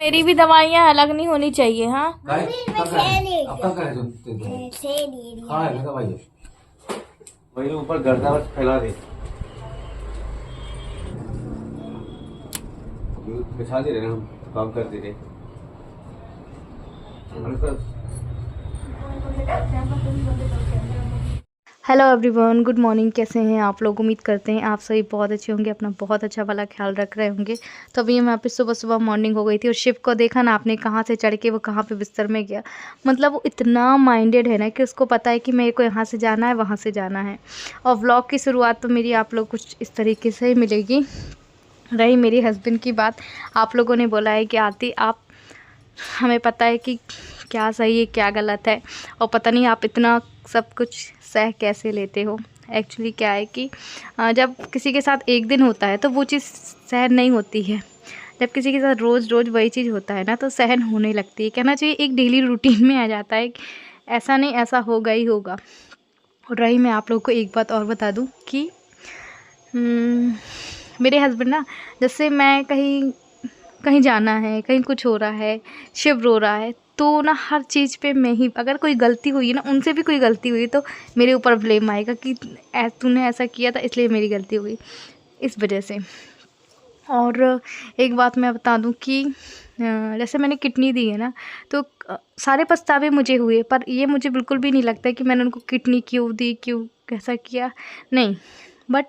मेरी भी दवाइयाँ अलग नहीं होनी चाहिए। हाँ वही ऊपर गर्दा बस फैला दे, बिछा दे रहे हम काम कर दे रहे। Hello everyone, good morning. कैसे हैं आप लोग? उम्मीद करते हैं आप सभी बहुत अच्छे होंगे, अपना बहुत अच्छा वाला ख्याल रख रहे होंगे। तो अभी मैं पे सुबह सुबह मॉर्निंग हो गई थी और शिव को देखा ना आपने, कहाँ से चढ़ के वो कहाँ पे बिस्तर में गया। मतलब वो इतना माइंडेड है ना कि उसको पता है कि मेरे को यहाँ से जाना है, वहाँ से जाना है। और व्लॉग की शुरुआत तो मेरी आप लोग कुछ इस तरीके से ही मिलेगी। रही मेरी हस्बैंड की बात, आप लोगों ने बोला है कि आती आप, हमें पता है कि क्या सही है क्या गलत है, और पता नहीं आप इतना सब कुछ सह कैसे लेते हो। एक्चुअली क्या है कि जब किसी के साथ एक दिन होता है तो वो चीज़ सहन नहीं होती है। जब किसी के साथ रोज़ रोज़ वही चीज़ होता है ना तो सहन होने लगती है। कहना चाहिए एक डेली रूटीन में आ जाता है कि ऐसा नहीं ऐसा होगा ही होगा। और रही मैं आप लोग को एक बात और बता दूं कि मेरे हस्बैंड ना, जैसे मैं कहीं कहीं जाना है, कहीं कुछ हो रहा है, शिव रो रहा है, तो ना हर चीज़ पे मैं ही, अगर कोई गलती हुई है ना, उनसे भी कोई गलती हुई तो मेरे ऊपर ब्लेम आएगा कि तूने ऐसा किया था इसलिए मेरी गलती हुई, इस वजह से। और एक बात मैं बता दूं कि जैसे मैंने किडनी दी है ना, तो सारे पछतावे मुझे हुए, पर ये मुझे बिल्कुल भी नहीं लगता कि मैंने उनको किडनी क्यों दी, क्यों कैसा किया, नहीं। बट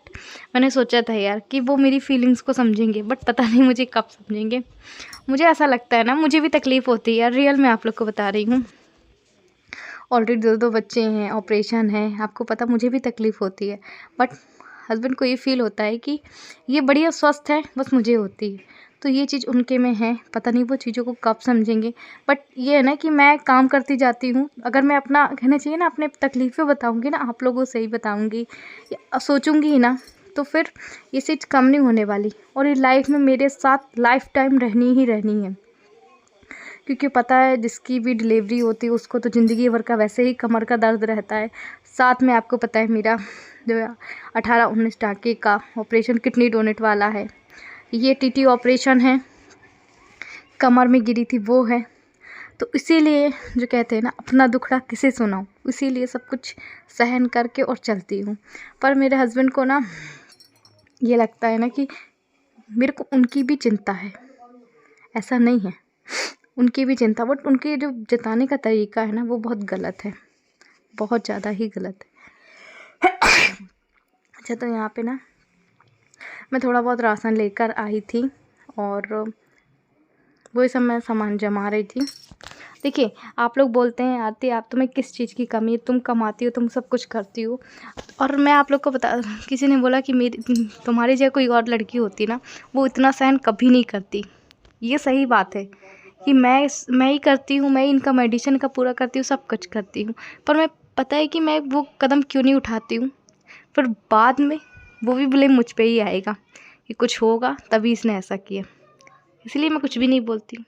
मैंने सोचा था यार कि वो मेरी फीलिंग्स को समझेंगे, बट पता नहीं मुझे कब समझेंगे। मुझे ऐसा लगता है ना, मुझे भी तकलीफ़ होती है यार, रियल में आप लोग को बता रही हूँ। ऑलरेडी 2 बच्चे हैं, ऑपरेशन है, आपको पता मुझे भी तकलीफ़ होती है। बट हस्बैंड को ये फ़ील होता है कि ये बढ़िया स्वस्थ है, बस मुझे होती है। तो ये चीज़ उनके में है, पता नहीं वो चीज़ों को कब समझेंगे। बट ये है ना कि मैं काम करती जाती हूँ। अगर मैं अपना, कहना चाहिए ना, अपने तकलीफ़ें बताऊँगी ना आप लोगों से ही बताऊँगी, सोचूँगी ही ना, तो फिर ये चीज़ कम नहीं होने वाली। और ये लाइफ में मेरे साथ लाइफ टाइम रहनी ही रहनी है। क्योंकि पता है जिसकी भी डिलीवरी होती है उसको तो ज़िंदगी भर का वैसे ही कमर का दर्द रहता है। साथ में आपको पता है मेरा जो 18-19 टाँके का ऑपरेशन किडनी डोनेट वाला है, ये टीटी ऑपरेशन है, कमर में गिरी थी वो है। तो इसीलिए जो कहते हैं ना, अपना दुखड़ा किसे सुनाऊं, इसीलिए सब कुछ सहन करके और चलती हूँ। पर मेरे हस्बैंड को ना ये लगता है ना कि मेरे को उनकी भी चिंता है, ऐसा नहीं है, उनकी भी चिंता, बट उनके जो जताने का तरीका है ना वो बहुत गलत है, बहुत ज़्यादा ही गलत है। अच्छा, तो यहाँ पे ना मैं थोड़ा बहुत राशन लेकर आई थी और वही सब मैं सामान जमा रही थी। देखिए, आप लोग बोलते हैं आरती आप, तुम्हें किस चीज़ की कमी है, तुम कमाती हो, तुम सब कुछ करती हो। और मैं आप लोग को बता, किसी ने बोला कि मेरी तुम्हारी जगह कोई और लड़की होती ना, वो इतना सहन कभी नहीं करती। ये सही बात है कि मैं ही करती हूँ, मैं इनका मेडिसिन का पूरा करती हूँ, सब कुछ करती हूँ, पर मैं, पता है कि मैं वो कदम क्यों नहीं उठाती हूँ। फिर बाद में वो भी ब्लेम मुझ पे ही आएगा कि कुछ होगा तभी इसने ऐसा किया, इसलिए मैं कुछ भी नहीं बोलती।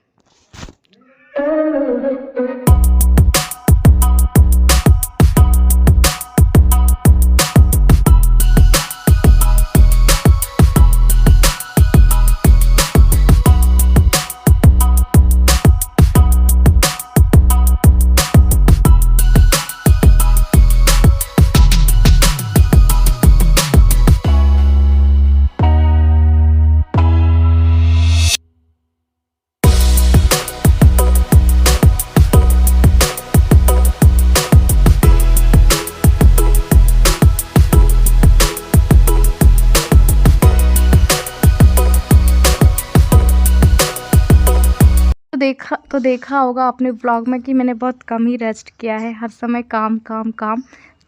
देखा होगा आपने ब्लॉग में कि मैंने बहुत कम ही रेस्ट किया है, हर समय काम काम काम,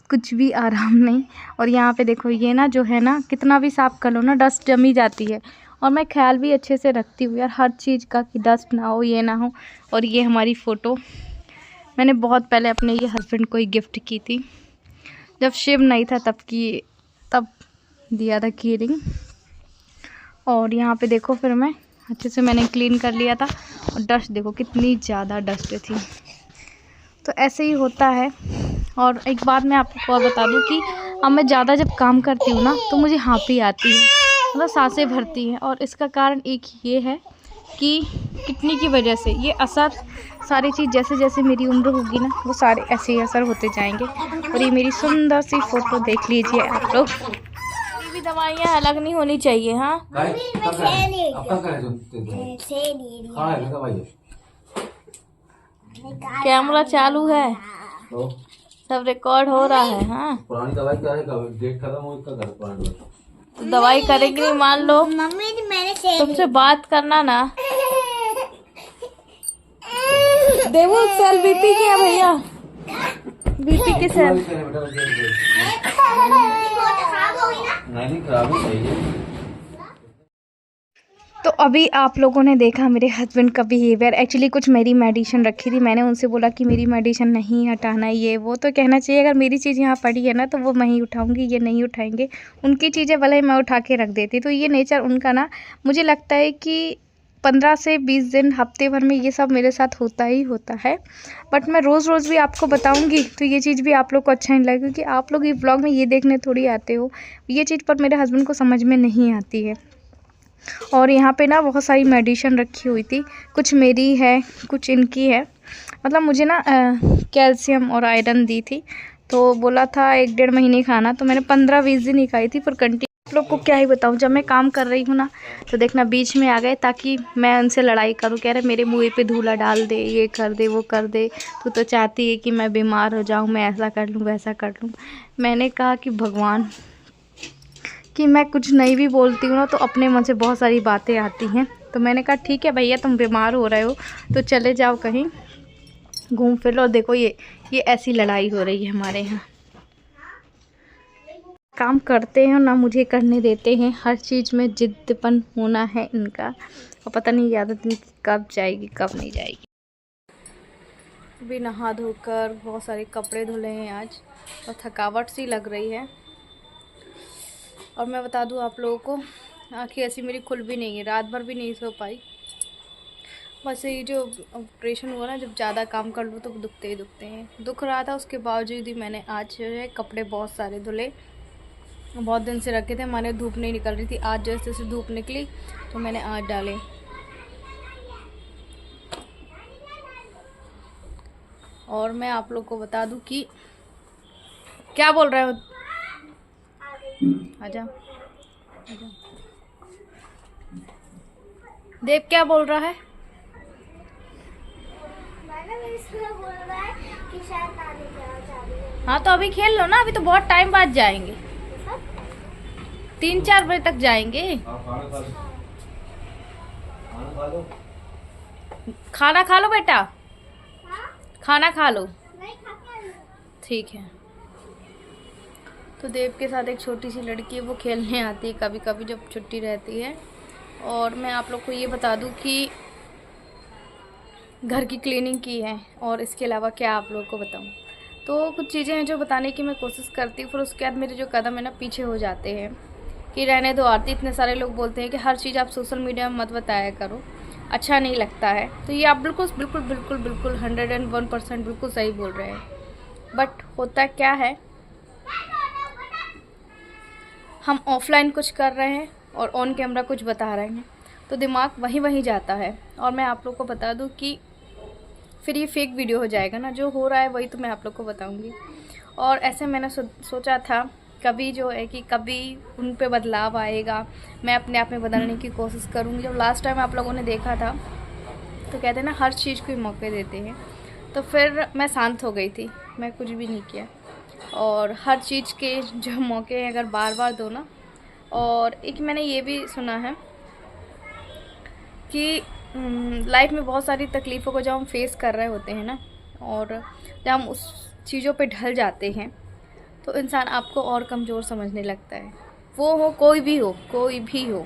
कुछ भी आराम नहीं। और यहाँ पे देखो, ये ना जो है ना, कितना भी साफ़ कर लो ना डस्ट जमी जाती है। और मैं ख्याल भी अच्छे से रखती हूँ यार हर चीज़ का, कि डस्ट ना हो, ये ना हो। और ये हमारी फ़ोटो मैंने बहुत पहले अपने ये हस्बैंड को ही गिफ्ट की थी, जब शिव नहीं था तब दिया था की रिंग। और यहाँ पे देखो, फिर मैं अच्छे से मैंने क्लीन कर लिया था, और डस्ट देखो कितनी ज़्यादा डस्ट थी। तो ऐसे ही होता है। और एक बात मैं आपको और बता दूं कि अब मैं ज़्यादा जब काम करती हूँ ना तो मुझे हाँफी आती है, मतलब सांसें भरती हैं। और इसका कारण एक ये है कि कितनी की वजह से ये असर, सारी चीज़ जैसे जैसे मेरी उम्र होगी ना वो सारे ऐसे ही असर होते जाएंगे। और ये मेरी सुंदर सी फ़ोटो देख लीजिए आप लोग। ये भी दवाइयाँ अलग नहीं होनी चाहिए। हाँ कैमरा चालू है, सब रिकॉर्ड हो रहा है। हाँ पुरानी दवाई क्या है, डेट खत्म हो इसका घर पुरानी दवाई। तो दवाई करेंगे नहीं, मान लो तुमसे बात करना ना। देखो सेल बीपी की है भैया, बीपी की सेल। नहीं खराब ही चाहिए। तो अभी आप लोगों ने देखा मेरे हस्बैंड का बिहेवियर। एक्चुअली कुछ मेरी मेडिसिन रखी थी, मैंने उनसे बोला कि मेरी मेडिसिन नहीं हटाना, ये वो तो कहना चाहिए अगर मेरी चीज़ यहाँ पड़ी है ना तो वो मैं ही उठाऊंगी, ये नहीं उठाएंगे। उनकी चीज़ें भले ही मैं उठा के रख देती। तो ये नेचर उनका ना, मुझे लगता है कि 15 से 20 दिन हफ्ते भर में ये सब मेरे साथ होता ही होता है। बट मैं रोज़ रोज़ भी आपको बताऊंगी तो ये चीज़ भी आप लोग को अच्छा नहीं लगेगा, क्योंकि आप लोग ये व्लॉग में ये देखने थोड़ी आते हो। ये चीज़ पर मेरे हस्बैंड को समझ में नहीं आती है। और यहाँ पे ना बहुत सारी मेडिसिन रखी हुई थी, कुछ मेरी है कुछ इनकी है। मतलब मुझे ना कैल्शियम और आयरन दी थी, तो बोला था 1-1.5 महीने खाना, तो मैंने 15-20 दिन ही खाई थी। पर कंटिन्यू आप लोग को क्या ही बताऊँ, जब मैं काम कर रही हूँ ना तो देखना बीच में आ गए ताकि मैं उनसे लड़ाई करूँ। कह रहे मेरे मुँह पे धूला डाल दे, ये कर दे वो कर दे, तू तो चाहती है कि मैं बीमार हो जाऊँ, मैं ऐसा कर लूँ वैसा कर लूँ। मैंने कहा कि भगवान, कि मैं कुछ नहीं भी बोलती हूँ ना तो अपने मन से बहुत सारी बातें आती हैं। तो मैंने कहा ठीक है भैया, तुम बीमार हो रहे हो तो चले जाओ कहीं घूम फिर लो। देखो ये ऐसी लड़ाई हो रही है हमारे यहाँ। काम करते हैं ना मुझे करने देते हैं, हर चीज़ में जिद्दपन होना है इनका। और पता नहीं ये आदत इनकी कब जाएगी कब नहीं जाएगी। अभी नहा धोकर बहुत सारे कपड़े धुले हैं आज, और थकावट सी लग रही है। और मैं बता दूं आप लोगों को, आँखें ऐसी मेरी खुल भी नहीं है, रात भर भी नहीं सो पाई। बस ये जो ऑपरेशन हुआ ना, जब ज़्यादा काम कर लूँ तो दुखते ही दुखते हैं। दुख रहा था, उसके बावजूद ही मैंने आज जो है कपड़े बहुत सारे धुले। बहुत दिन से रखे थे, माने धूप नहीं निकल रही थी, आज जैसे जैसे धूप निकली तो मैंने आज डाले। और मैं आप लोग को बता दूं कि क्या बोल रहे हो, आजा देव, क्या बोल रहा है? हाँ तो अभी खेल लो ना, अभी तो बहुत टाइम बाद जाएंगे, 3-4 बजे तक जाएंगे। खाना खा लो बेटा, खाना खा लो, ठीक है। तो देव के साथ एक छोटी सी लड़की है, वो खेलने आती है कभी कभी जब छुट्टी रहती है। और मैं आप लोग को ये बता दूं कि घर की क्लीनिंग की है, और इसके अलावा क्या आप लोगों को बताऊं। तो कुछ चीज़ें हैं जो बताने की मैं कोशिश करती हूँ, फिर उसके बाद मेरे जो कदम है ना पीछे हो जाते हैं कि रहने दो आरती। इतने सारे लोग बोलते हैं कि हर चीज़ आप सोशल मीडिया में मत बताया करो, अच्छा नहीं लगता है। तो ये आप बिल्कुल बिल्कुल बिल्कुल बिल्कुल 101% बिल्कुल सही बोल रहे हैं। बट होता क्या है, हम ऑफलाइन कुछ कर रहे हैं और ऑन कैमरा कुछ बता रहे हैं, तो दिमाग वहीं जाता है। और मैं आप लोग को बता दूं कि फिर ये फेक वीडियो हो जाएगा ना, जो हो रहा है वही तो मैं आप लोग को बताऊंगी। और ऐसे मैंने सोचा था कभी जो है कि कभी उन पे बदलाव आएगा, मैं अपने आप में बदलने की कोशिश करूँगी। जब लास्ट टाइम आप लोगों ने देखा था तो कहते हैं ना हर चीज़ को मौके देते हैं, तो फिर मैं शांत हो गई थी, मैं कुछ भी नहीं किया। और हर चीज़ के जो मौके हैं अगर बार बार दो ना। और एक मैंने ये भी सुना है कि लाइफ में बहुत सारी तकलीफ़ों को जब हम फेस कर रहे होते हैं ना, और जब हम उस चीज़ों पे ढल जाते हैं तो इंसान आपको और कमज़ोर समझने लगता है। वो हो कोई भी हो, कोई भी हो।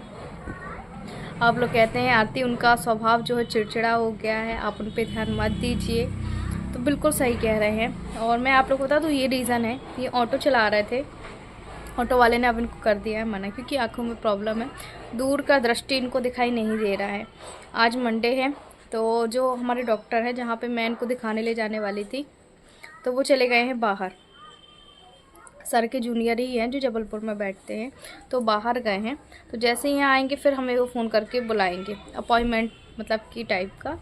आप लोग कहते हैं आरती उनका स्वभाव जो है चिड़चिड़ा हो गया है, आप उन पे ध्यान मत दीजिए, तो बिल्कुल सही कह रहे हैं। और मैं आप लोग को बता दूँ ये रीज़न है, ये ऑटो चला रहे थे, ऑटो वाले ने अब इनको कर दिया है मना, क्योंकि आँखों में प्रॉब्लम है, दूर का दृष्टि इनको दिखाई नहीं दे रहा है। आज मंडे है, तो जो हमारे डॉक्टर है जहाँ पे मैं इनको दिखाने ले जाने वाली थी, तो वो चले गए हैं बाहर। सर के जूनियर ही हैं जो जबलपुर में बैठते हैं, तो बाहर गए हैं। तो जैसे ही यहाँ आएंगे फिर हमें वो फ़ोन करके बुलाएंगे, अपॉइंटमेंट मतलब कि टाइप का।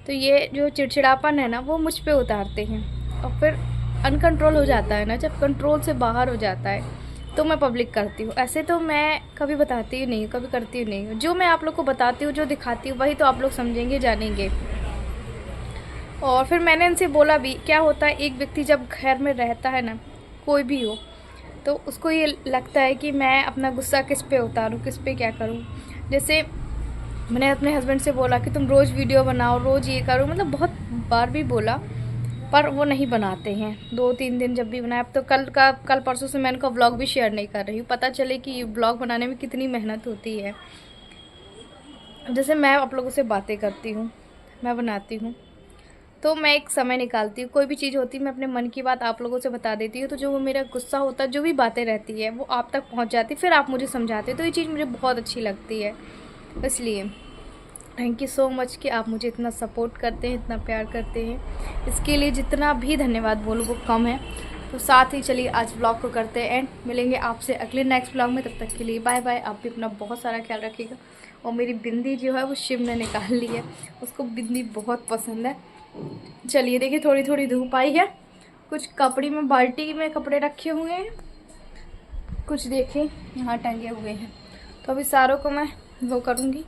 तो ये जो चिड़चिड़ापन है ना वो मुझ पे उतारते हैं और फिर अनकंट्रोल हो जाता है ना, जब कंट्रोल से बाहर हो जाता है तो मैं पब्लिक करती हूँ। ऐसे तो मैं कभी बताती ही नहीं हूँ, कभी करती ही नहीं हूँ। जो मैं आप लोग को बताती हूँ, जो दिखाती हूँ, वही तो आप लोग समझेंगे, जानेंगे। और फिर मैंने इनसे बोला भी, क्या होता है एक व्यक्ति जब घर में रहता है ना, कोई भी हो, तो उसको ये लगता है कि मैं अपना गुस्सा किस पे उतारूँ, किस पे क्या करूँ। जैसे मैंने अपने हस्बैंड से बोला कि तुम रोज़ वीडियो बनाओ, रोज़ ये करो, मतलब बहुत बार भी बोला, पर वो नहीं बनाते हैं। 2-3 दिन जब भी बनाया, अब तो कल परसों से मैं उनका व्लॉग भी शेयर नहीं कर रही हूँ। पता चले कि व्लॉग बनाने में कितनी मेहनत होती है। जैसे मैं आप लोगों से बातें करती हूँ, मैं बनाती हूँ, तो मैं एक समय निकालती हूँ। कोई भी चीज़ होती है, मैं अपने मन की बात आप लोगों से बता देती हूँ, तो जो वो मेरा गुस्सा होता है, जो भी बातें रहती है, वो आप तक पहुँच जाती है, फिर आप मुझे समझाते हो। तो ये चीज़ मुझे बहुत अच्छी लगती है। इसलिए थैंक यू सो मच कि आप मुझे इतना सपोर्ट करते हैं, इतना प्यार करते हैं। इसके लिए जितना भी धन्यवाद बोलूँ वो कम है। तो साथ ही चलिए आज व्लॉग को करते हैं एंड। मिलेंगे आपसे अगले नेक्स्ट व्लॉग में, तब तक के लिए बाय बाय। आप भी अपना बहुत सारा ख्याल रखिएगा। और मेरी बिंदी जो है वो शिव ने निकाल ली है, उसको बिंदी बहुत पसंद है। चलिए देखिए, थोड़ी थोड़ी धूप आई है, कुछ कपड़े में, बाल्टी में कपड़े रखे हुए हैं, कुछ देखें यहाँ टंगे हुए हैं। तो अभी सारों को मैं वो करूँगी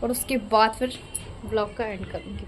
और उसके बाद फिर ब्लॉग का एंड करूँगी।